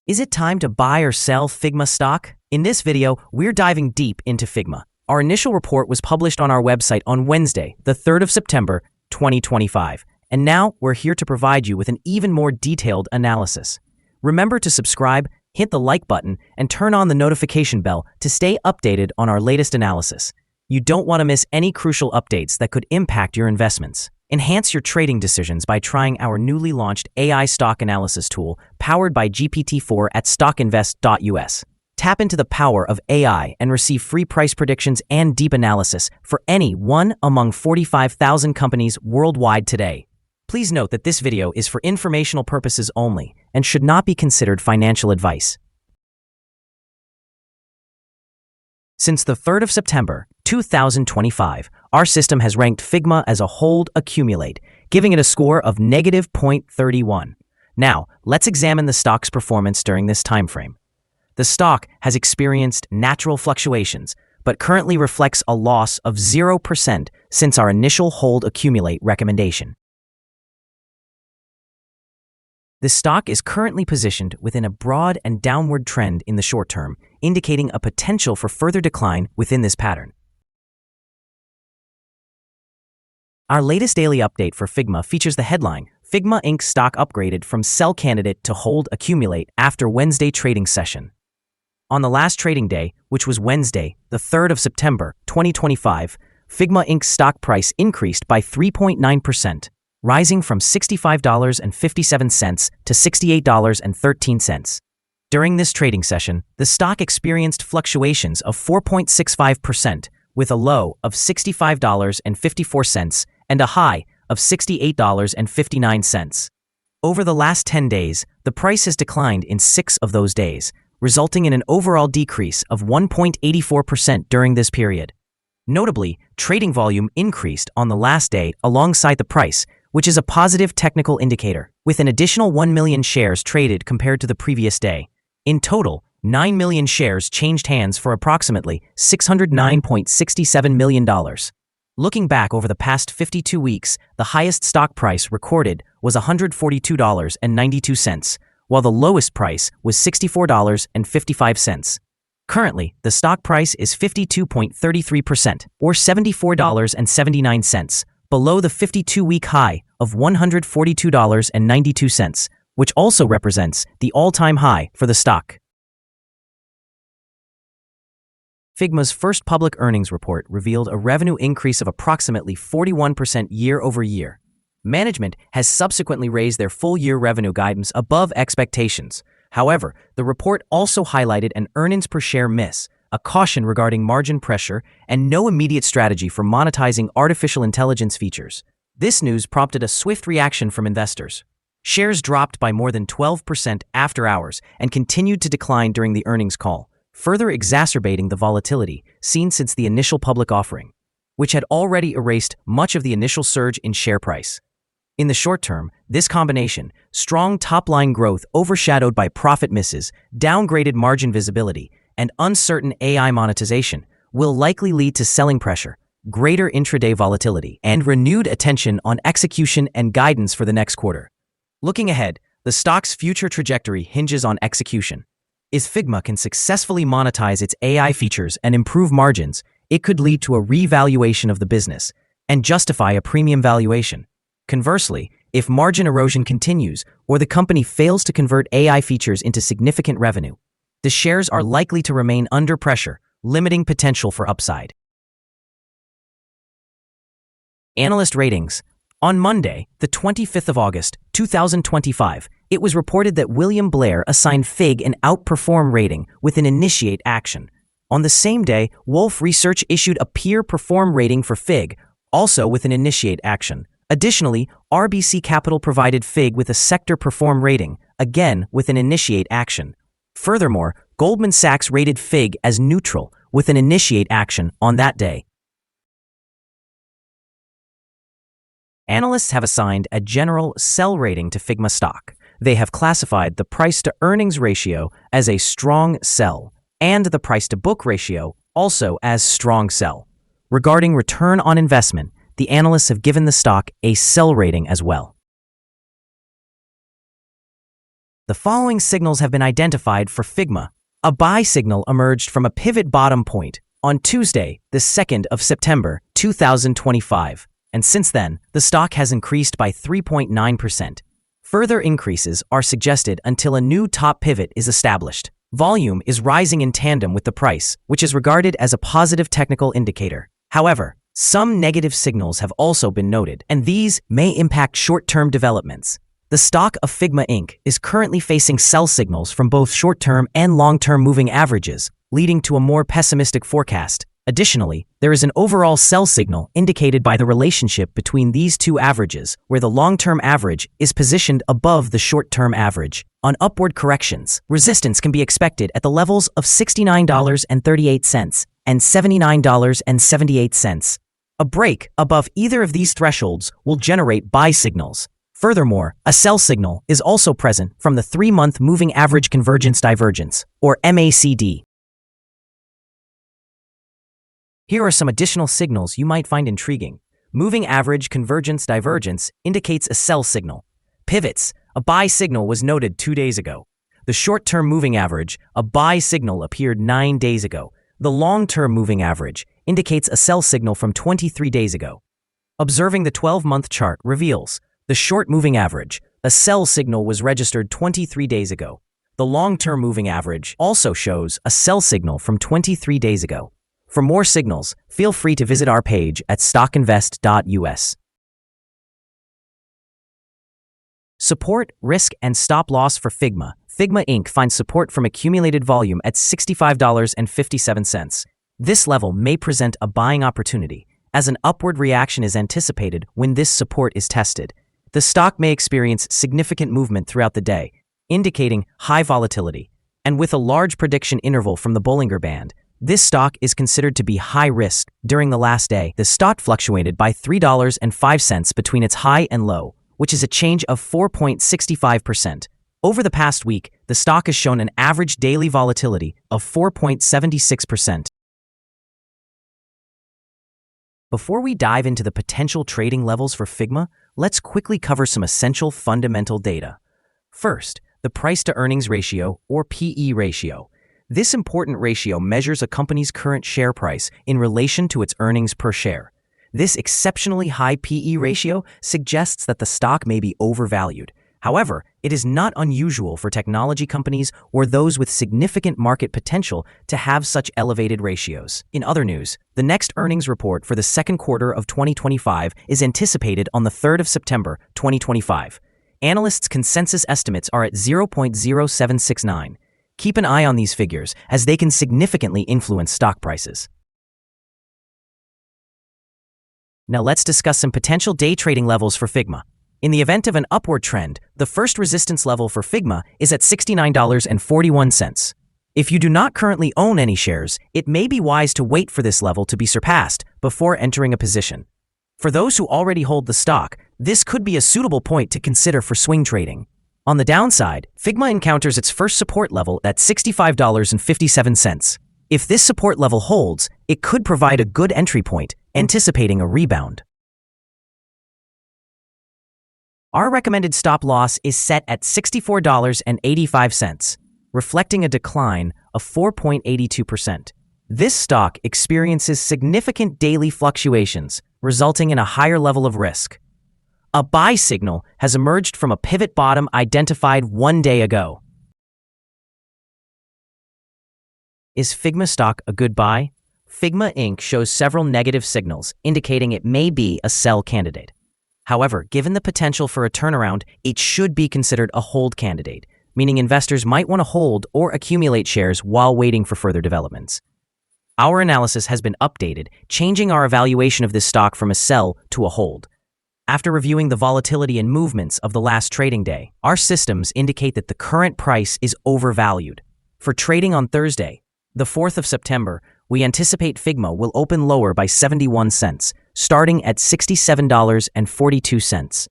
Is it time to buy or sell Figma stock? In this video, we're diving deep into Figma. Our initial report was published on our website on Wednesday, the 3rd of September, 2025. And now we're here to provide you with an even more detailed analysis. Remember to subscribe, hit the like button, and turn on the notification bell to stay updated on our latest analysis. You don't want to miss any crucial updates that could impact your investments. Enhance your trading decisions by trying our newly launched AI stock analysis tool powered by GPT-4 at StockInvest.us. Tap into the power of AI and receive free price predictions and deep analysis for any one among 45,000 companies worldwide today. Please note that this video is for informational purposes only and should not be considered financial advice. Since the 3rd of September, 2025, our system has ranked Figma as a hold accumulate, giving it a score of -0.31. Now, let's examine the stock's performance during this time frame. The stock has experienced natural fluctuations, but currently reflects a loss of 0% since our initial hold accumulate recommendation. The stock is currently positioned within a broad and downward trend in the short term, indicating a potential for further decline within this pattern. Our latest daily update for Figma features the headline, Figma Inc. stock upgraded from sell candidate to hold accumulate after Wednesday trading session. On the last trading day, which was Wednesday, the 3rd of September, 2025, Figma Inc.'s stock price increased by 3.9%, rising from $65.57 to $68.13. During this trading session, the stock experienced fluctuations of 4.65%, with a low of $65.54 and a high of $68.59. Over the last 10 days, the price has declined in 6 of those days, resulting in an overall decrease of 1.84% during this period. Notably, trading volume increased on the last day alongside the price, which is a positive technical indicator, with an additional 1 million shares traded compared to the previous day. In total, 9 million shares changed hands for approximately $609.67 million. Looking back over the past 52 weeks, the highest stock price recorded was $142.92, while the lowest price was $64.55. Currently, the stock price is 52.33%, or $74.79, below the 52-week high of $142.92, which also represents the all-time high for the stock. Figma's first public earnings report revealed a revenue increase of approximately 41% year-over-year. Management has subsequently raised their full-year revenue guidance above expectations. However, the report also highlighted an earnings per share miss, a caution regarding margin pressure, and no immediate strategy for monetizing artificial intelligence features. This news prompted a swift reaction from investors. Shares dropped by more than 12% after hours and continued to decline during the earnings call, further exacerbating the volatility seen since the initial public offering, which had already erased much of the initial surge in share price. In the short term, this combination, strong top-line growth overshadowed by profit misses, downgraded margin visibility, and uncertain AI monetization, will likely lead to selling pressure, greater intraday volatility, and renewed attention on execution and guidance for the next quarter. Looking ahead, the stock's future trajectory hinges on execution. If Figma can successfully monetize its AI features and improve margins, it could lead to a revaluation of the business and justify a premium valuation. Conversely, if margin erosion continues or the company fails to convert AI features into significant revenue, the shares are likely to remain under pressure, limiting potential for upside. Analyst ratings. On Monday, the 25th of August, 2025, it was reported that William Blair assigned Fig an outperform rating with an initiate action. On the same day, Wolfe Research issued a peer perform rating for Fig, also with an initiate action. Additionally, RBC Capital provided Fig with a sector perform rating, again with an initiate action. Furthermore, Goldman Sachs rated Fig as neutral with an initiate action on that day. Analysts have assigned a general sell rating to Figma stock. They have classified the price-to-earnings ratio as a strong sell, and the price-to-book ratio also as strong sell. Regarding return on investment, the analysts have given the stock a sell rating as well. The following signals have been identified for Figma. A buy signal emerged from a pivot bottom point on Tuesday, the 2nd of September, 2025, and since then, the stock has increased by 3.9%. Further increases are suggested until a new top pivot is established. Volume is rising in tandem with the price, which is regarded as a positive technical indicator. However, some negative signals have also been noted, and these may impact short-term developments. The stock of Figma Inc. is currently facing sell signals from both short-term and long-term moving averages, leading to a more pessimistic forecast. Additionally, there is an overall sell signal indicated by the relationship between these two averages, where the long-term average is positioned above the short-term average. On upward corrections, resistance can be expected at the levels of $69.38 and $79.78. A break above either of these thresholds will generate buy signals. Furthermore, a sell signal is also present from the 3-month Moving Average Convergence Divergence, or MACD. Here are some additional signals you might find intriguing. Moving Average Convergence Divergence indicates a sell signal. Pivots, a buy signal was noted 2 days ago. The short-term moving average, a buy signal, appeared 9 days ago. The long-term moving average indicates a sell signal from 23 days ago. Observing the 12-month chart reveals the short moving average, a sell signal, was registered 23 days ago. The long-term moving average also shows a sell signal from 23 days ago. For more signals, feel free to visit our page at StockInvest.us. Support, risk, and stop loss for Figma. Figma Inc. finds support from accumulated volume at $65.57. This level may present a buying opportunity, as an upward reaction is anticipated when this support is tested. The stock may experience significant movement throughout the day, indicating high volatility. And with a large prediction interval from the Bollinger Band, this stock is considered to be high risk. During the last day, the stock fluctuated by $3.05 between its high and low, which is a change of 4.65%. Over the past week, the stock has shown an average daily volatility of 4.76%. Before we dive into the potential trading levels for Figma, let's quickly cover some essential fundamental data. First, the price-to-earnings ratio, or PE ratio. This important ratio measures a company's current share price in relation to its earnings per share. This exceptionally high PE ratio suggests that the stock may be overvalued. However, it is not unusual for technology companies or those with significant market potential to have such elevated ratios. In other news, the next earnings report for the second quarter of 2025 is anticipated on the 3rd of September, 2025. Analysts' consensus estimates are at 0.0769. Keep an eye on these figures, as they can significantly influence stock prices. Now let's discuss some potential day trading levels for Figma. In the event of an upward trend, the first resistance level for Figma is at $69.41. If you do not currently own any shares, it may be wise to wait for this level to be surpassed before entering a position. For those who already hold the stock, this could be a suitable point to consider for swing trading. On the downside, Figma encounters its first support level at $65.57. If this support level holds, it could provide a good entry point, anticipating a rebound. Our recommended stop loss is set at $64.85, reflecting a decline of 4.82%. This stock experiences significant daily fluctuations, resulting in a higher level of risk. A buy signal has emerged from a pivot bottom identified 1 day ago. Is Figma stock a good buy? Figma Inc. shows several negative signals indicating it may be a sell candidate. However, given the potential for a turnaround, it should be considered a hold candidate, meaning investors might want to hold or accumulate shares while waiting for further developments. Our analysis has been updated, changing our evaluation of this stock from a sell to a hold. After reviewing the volatility and movements of the last trading day, our systems indicate that the current price is overvalued. For trading on Thursday, the 4th of September, we anticipate Figma will open lower by 71 cents, starting at $67.42.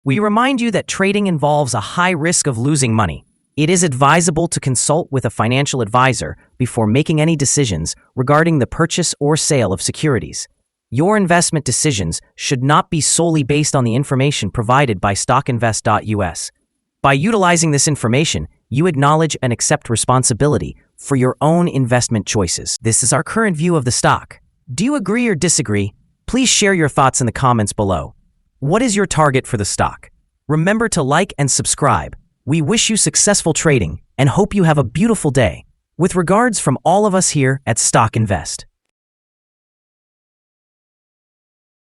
We remind you that trading involves a high risk of losing money. It is advisable to consult with a financial advisor before making any decisions regarding the purchase or sale of securities. Your investment decisions should not be solely based on the information provided by StockInvest.us. By utilizing this information, you acknowledge and accept responsibility for your own investment choices. This is our current view of the stock. Do you agree or disagree? Please share your thoughts in the comments below. What is your target for the stock? Remember to like and subscribe. We wish you successful trading and hope you have a beautiful day. With regards from all of us here at Stock Invest.